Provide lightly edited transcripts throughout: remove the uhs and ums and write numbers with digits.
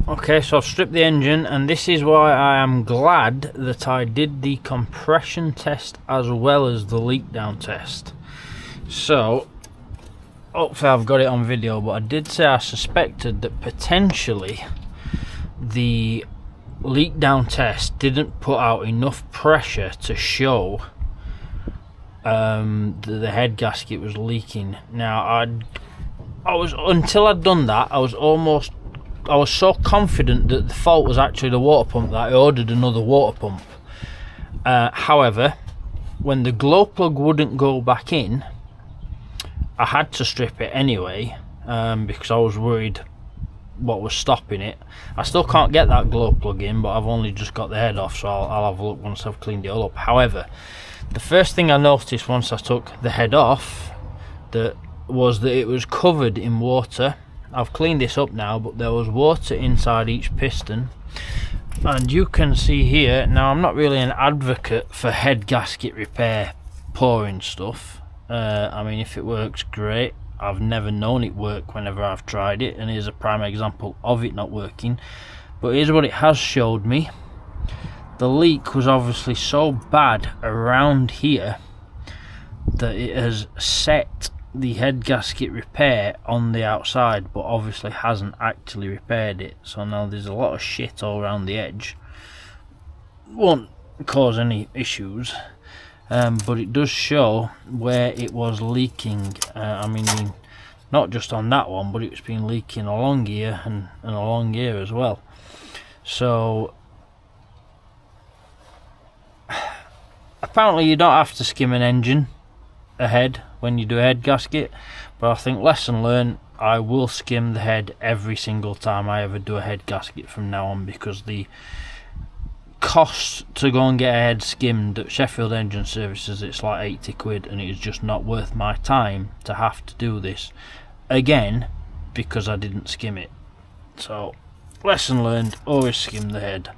Okay, so I've stripped the engine, and this is why I am glad that I did the compression test as well as the leak down test. So hopefully I've got it on video, but I did say I suspected that potentially the leak down test didn't put out enough pressure to show that the head gasket was leaking. Now I was until I'd done that, I was so confident that the fault was actually the water pump that I ordered another water pump. However, when the glow plug wouldn't go back in, I had to strip it anyway, because I was worried what was stopping it. I still can't get that glow plug in, but I've only just got the head off, so I'll have a look once I've cleaned it all up. However, the first thing I noticed once I took the head off was that it was covered in water. I've cleaned this up now, but there was water inside each piston, and you can see here. Now, I'm not really an advocate for head gasket repair pouring stuff. I mean, if it works, great. I've never known it work whenever I've tried it, and here's a prime example of it not working. But here's what it has showed me. The leak was obviously so bad around here that it has set the head gasket repair on the outside, but obviously hasn't actually repaired it. So now there's a lot of shit all around the edge. Won't cause any issues, but it does show where it was leaking. I mean, not just on that one, but it's been leaking along here and along here as well. So apparently you don't have to skim an engine ahead when you do a head gasket, but I think lesson learned, I will skim the head every single time I ever do a head gasket from now on, because the cost to go and get a head skimmed at Sheffield Engine Services, it's like 80 quid, and it is just not worth my time to have to do this again because I didn't skim it. So lesson learned, always skim the head.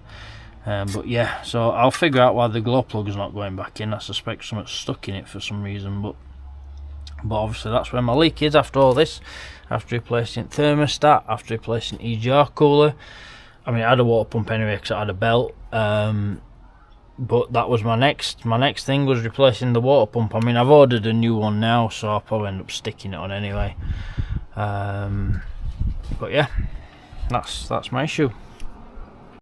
But yeah, so I'll figure out why the glow plug is not going back in. I suspect something's stuck in it for some reason, but obviously that's where my leak is after all this. After replacing thermostat, after replacing EGR cooler. I mean, I had a water pump anyway because I had a belt, but that was my next thing was replacing the water pump. I mean, I've ordered a new one now, so I'll probably end up sticking it on anyway. But yeah, that's my issue.